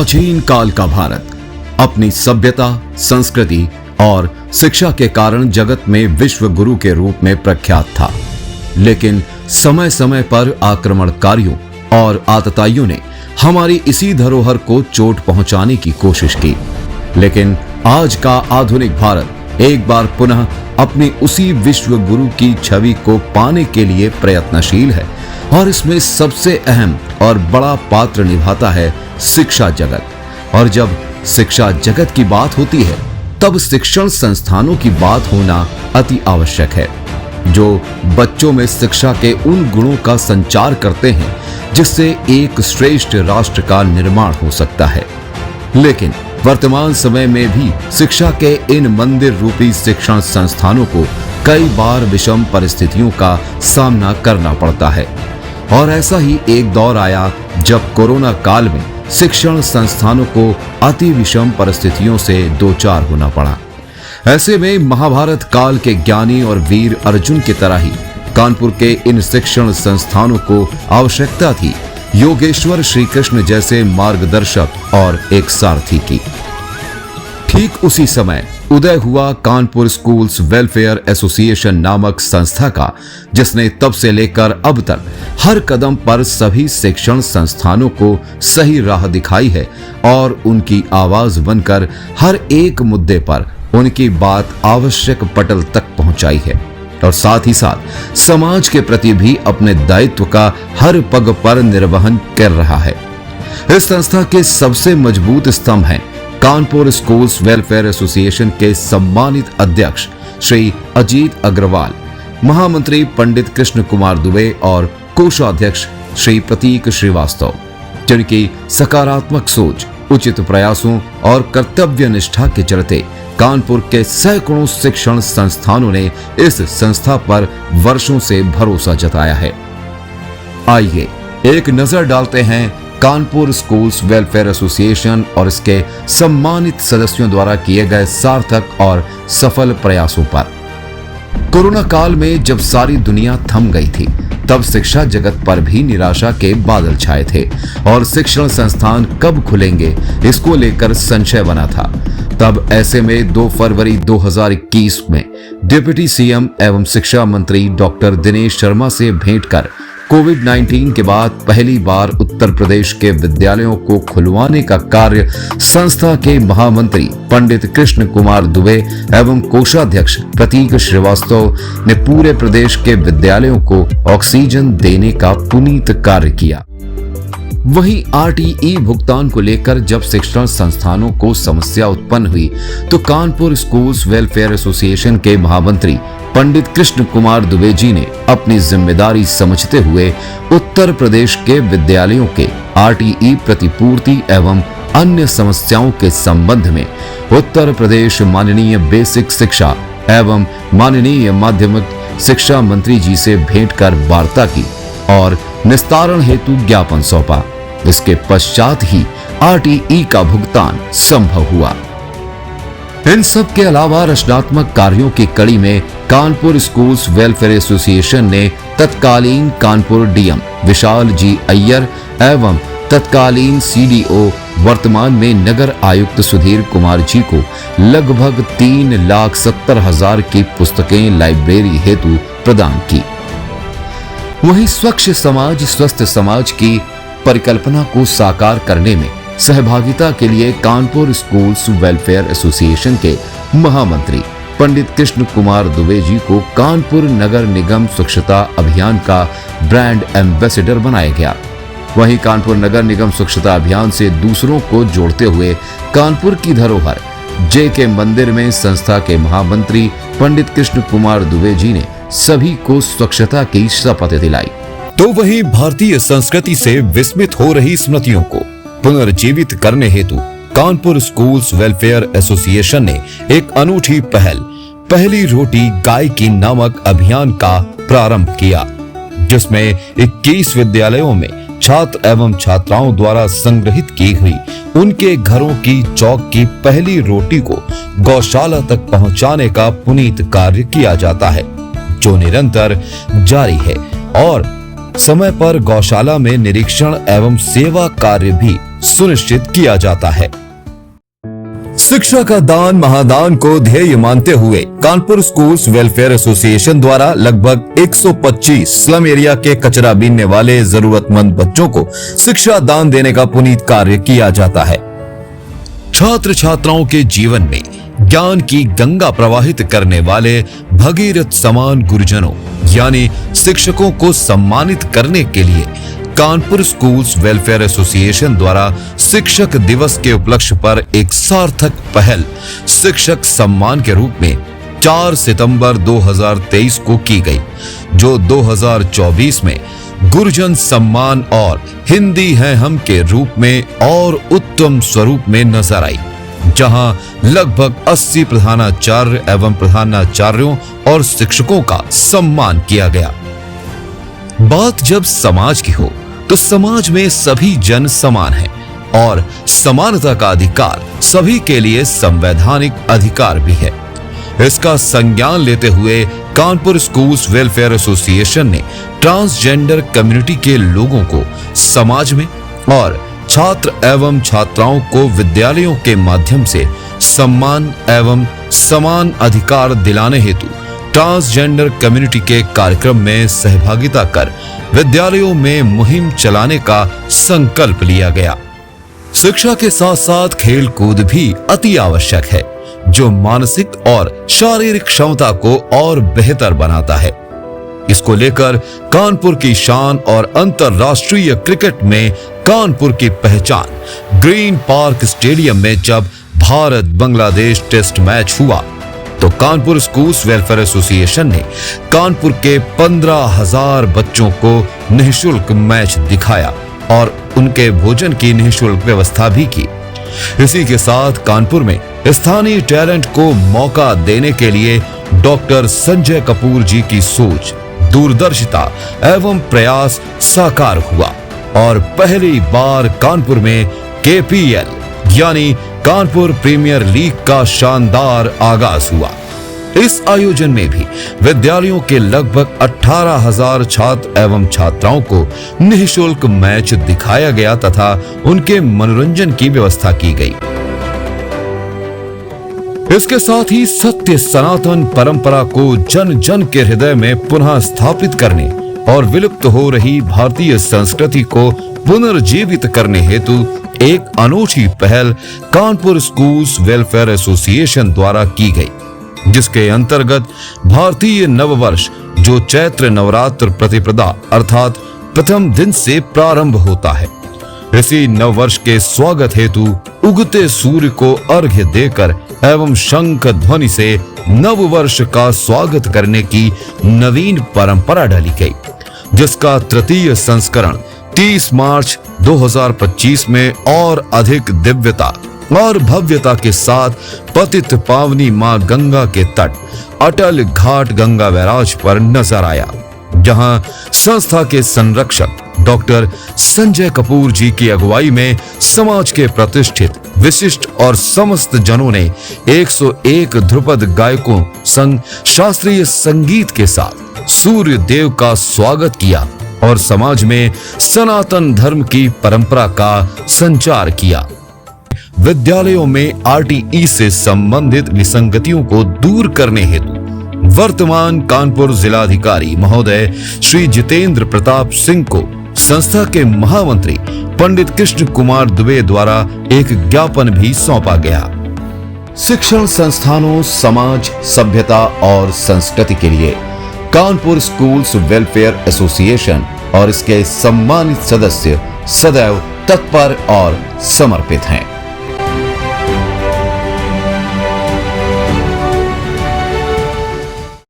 प्राचीन काल का भारत अपनी सभ्यता, संस्कृति और शिक्षा के कारण जगत में विश्व गुरु के रूप में प्रख्यात था। लेकिन समय समय पर आक्रमणकारियों और आतताइयों ने हमारी इसी धरोहर को चोट पहुंचाने की कोशिश की। लेकिन आज का आधुनिक भारत एक बार पुनः अपनी उसी विश्व गुरु की छवि को पाने के लिए प्रयत्नशील है और इसमें सबसे अहम और बड़ा पात्र निभाता है शिक्षा जगत। और जब शिक्षा जगत की बात होती है तब शिक्षण संस्थानों की बात होना अति आवश्यक है, जो बच्चों में शिक्षा के उन गुणों का संचार करते हैं जिससे एक श्रेष्ठ राष्ट्र का निर्माण हो सकता है। लेकिन वर्तमान समय में भी शिक्षा के इन मंदिर रूपी शिक्षण संस्थानों को कई बार विषम परिस्थितियों का सामना करना पड़ता है। और ऐसा ही एक दौर आया जब कोरोना काल में शिक्षण संस्थानों को अति विषम परिस्थितियों से दो चार होना पड़ा। ऐसे में महाभारत काल के ज्ञानी और वीर अर्जुन की तरह ही कानपुर के इन शिक्षण संस्थानों को आवश्यकता थी योगेश्वर श्री कृष्ण जैसे मार्गदर्शक और एक सारथी की। ठीक उसी समय उदय हुआ कानपुर स्कूल्स वेलफेयर एसोसिएशन नामक संस्था का, जिसने तब से लेकर अब तक हर कदम पर सभी शिक्षण संस्थानों को सही राह दिखाई है और उनकी आवाज बनकर हर एक मुद्दे पर उनकी बात आवश्यक पटल तक पहुंचाई है और साथ ही साथ समाज के प्रति भी अपने दायित्व का हर पग पर निर्वहन कर रहा है। इस संस्था के सबसे मजबूत स्तंभ हैं कानपुर स्कूल्स वेलफेयर एसोसिएशन के सम्मानित अध्यक्ष श्री अजीत अग्रवाल, महामंत्री पंडित कृष्ण कुमार दुबे और कोषाध्यक्ष श्री प्रतीक श्रीवास्तव, जिनकी सकारात्मक सोच, उचित प्रयासों और कर्तव्य निष्ठा के चलते कानपुर के सैकड़ों शिक्षण संस्थानों ने इस संस्था पर वर्षों से भरोसा जताया है। आइए एक नजर डालते हैं कानपुर स्कूल्स वेलफेयर एसोसिएशन और इसके सम्मानित सदस्यों द्वारा किए गए सार्थक और सफल प्रयासों पर। कोरोना काल में जब सारी दुनिया थम गई थी तब शिक्षा जगत पर भी निराशा के बादल छाए थे और शिक्षण संस्थान कब खुलेंगे इसको लेकर संशय बना था। तब ऐसे में 2 फरवरी 2021 में डिप्टी सीएम एवं शिक्षा मंत्री डॉक्टर दिनेश शर्मा से भेंट कर कोविड-19 के बाद पहली बार उत्तर प्रदेश के विद्यालयों को खुलवाने का कार्य संस्था के महामंत्री पंडित कृष्ण कुमार दुबे एवं कोषाध्यक्ष प्रतीक श्रीवास्तव ने पूरे प्रदेश के विद्यालयों को ऑक्सीजन देने का पुनीत कार्य किया। वहीं आरटीई भुगतान को लेकर जब शिक्षण संस्थानों को समस्या उत्पन्न हुई तो कानपुर स्कूल्स वेलफेयर एसोसिएशन के महामंत्री पंडित कृष्ण कुमार दुबे जी ने अपनी जिम्मेदारी समझते हुए उत्तर प्रदेश के विद्यालयों के आरटीई प्रतिपूर्ति एवं अन्य समस्याओं के संबंध में उत्तर प्रदेश माननीय बेसिक शिक्षा एवं माननीय माध्यमिक शिक्षा मंत्री जी से भेंट कर वार्ता की और निस्तारण हेतु ज्ञापन सौंपा। इसके पश्चात ही आरटीई का भुगतान संभव हुआ। इन सब के अलावा रचनात्मक कार्यों की कड़ी में कानपुर स्कूल्स वेलफेयर एसोसिएशन ने तत्कालीन कानपुर डीएम विशाल जी अय्यर एवं तत्कालीन सीडीओ वर्तमान में नगर आयुक्त सुधीर कुमार जी को लगभग 3,70,000 की पुस्तकें लाइब्रेरी हेतु प्रदान की। वहीं स्वच्छ समाज स्वस्थ समाज की परिकल्पना को साकार करने में सहभागिता के लिए कानपुर स्कूल्स वेलफेयर एसोसिएशन के महामंत्री पंडित कृष्ण कुमार दुबे जी को कानपुर नगर निगम स्वच्छता अभियान का ब्रांड एम्बेसडर बनाया गया। वहीं कानपुर नगर निगम स्वच्छता अभियान से दूसरों को जोड़ते हुए कानपुर की धरोहर जेके मंदिर में संस्था के महामंत्री पंडित कृष्ण कुमार दुबे जी ने सभी को स्वच्छता की शपथ दिलाई। तो वही भारतीय संस्कृति से विस्मित हो रही स्मृतियों को पुनर्जीवित करने हेतु कानपुर स्कूल्स वेलफेयर एसोसिएशन ने एक अनूठी पहल पहली रोटी गाय की नामक अभियान का प्रारंभ किया, जिसमें 21 विद्यालयों में छात्र एवं छात्राओं द्वारा संग्रहित की हुई उनके घरों की चौक की पहली रोटी को गौशाला तक पहुंचाने का पुनीत कार्य किया जाता है, जो निरंतर जारी है और समय पर गौशाला में निरीक्षण एवं सेवा कार्य भी सुनिश्चित किया जाता है। शिक्षा का दान महादान को ध्येय मानते हुए कानपुर स्कूल्स वेलफेयर एसोसिएशन द्वारा लगभग 125 स्लम एरिया के कचरा बीनने वाले जरूरतमंद बच्चों को शिक्षा दान देने का पुनीत कार्य किया जाता है। छात्र छात्राओं के जीवन में ज्ञान की गंगा प्रवाहित करने वाले भगीरथ समान गुरुजनों यानी शिक्षकों को सम्मानित करने के लिए कानपुर स्कूल्स वेलफेयर एसोसिएशन द्वारा शिक्षक दिवस के उपलक्ष्य पर एक सार्थक पहल शिक्षक सम्मान के रूप में 4 सितंबर 2023 को की गई, जो 2024 में गुरुजन सम्मान और हिंदी है हम के रूप में और उत्तम स्वरूप में नजर आई, जहां लगभग 80 प्रधानाचार्य एवं प्रधानाचार्यों और शिक्षकों का सम्मान किया गया। बात जब समाज की हो तो समाज में सभी जन समान हैं और समानता का अधिकार सभी के लिए संवैधानिक अधिकार भी है। इसका संज्ञान लेते हुए कानपुर स्कूल्स वेलफेयर एसोसिएशन ने ट्रांसजेंडर कम्युनिटी के लोगों को समाज में और छात्र एवं छात्राओं को विद्यालयों के माध्यम से सम्मान एवं समान अधिकार दिलाने हेतु ट्रांसजेंडर कम्युनिटी के कार्यक्रम में सहभागिता कर विद्यालयों में मुहिम चलाने का संकल्प लिया गया। शिक्षा के साथ साथ खेल कूद भी अति आवश्यक है, जो मानसिक और शारीरिक क्षमता को और बेहतर बनाता है। इसको लेकर कानपुर की शान और अंतरराष्ट्रीय क्रिकेट में कानपुर की पहचान ग्रीन पार्क स्टेडियम में जब भारत बांग्लादेश टेस्ट मैच हुआ तो कानपुर स्कूल्स वेलफेयर एसोसिएशन ने कानपुर के 15,000 बच्चों को निःशुल्क मैच दिखाया और उनके भोजन की निःशुल्क व्यवस्था भी की। इसी के साथ कानपुर में स्थानीय टैलेंट को मौका देने के लिए डॉक्टर संजय कपूर जी की सोच, दूरदर्शिता एवं प्रयास साकार हुआ और पहली बार कानपुर में KPL यानी कानपुर प्रीमियर लीग का शानदार आगाज हुआ। इस आयोजन में भी विद्यालयों के लगभग 18,000 छात्र एवं छात्राओं को निःशुल्क मैच दिखाया गया तथा उनके मनोरंजन की व्यवस्था की गई। इसके साथ ही सत्य सनातन परंपरा को जन जन के हृदय में पुनः स्थापित करने और विलुप्त हो रही भारतीय संस्कृति को पुनर्जीवित करने हेतु एक अनूठी पहल कानपुर स्कूल्स वेलफेयर एसोसिएशन द्वारा की गई, जिसके अंतर्गत भारतीय नववर्ष जो चैत्र नवरात्र प्रतिपदा अर्थात प्रथम दिन से प्रारंभ होता है, इसी नववर्ष के स्वागत हेतु उगते सूर्य को अर्घ्य देकर एवं शंख ध्वनि से नववर्ष का स्वागत करने की नवीन परंपरा डाली गई, जिसका तृतीय संस्करण 30 मार्च 2025 में और अधिक दिव्यता और भव्यता के साथ पतित पावनी मां गंगा के तट अटल घाट गंगा बैराज पर नजर आया, जहां संस्था के संरक्षक डॉक्टर संजय कपूर जी की अगुवाई में समाज के प्रतिष्ठित विशिष्ट और समस्त जनों ने 101 ध्रुपद गायकों संग शास्त्रीय संगीत के साथ सूर्य देव का स्वागत किया और समाज में सनातन धर्म की परंपरा का संचार किया। विद्यालयों में RTE से संबंधित विसंगतियों को दूर करने हेतु वर्तमान कानपुर जिलाधिकारी महोदय श्री जितेंद्र प्रताप सिंह को संस्था के महामंत्री पंडित कृष्ण कुमार दुबे द्वारा एक ज्ञापन भी सौंपा गया। शिक्षण संस्थानों, समाज, सभ्यता और संस्कृति के लिए कानपुर स्कूल्स वेलफेयर एसोसिएशन और इसके सम्मानित सदस्य सदैव तत्पर और समर्पित हैं।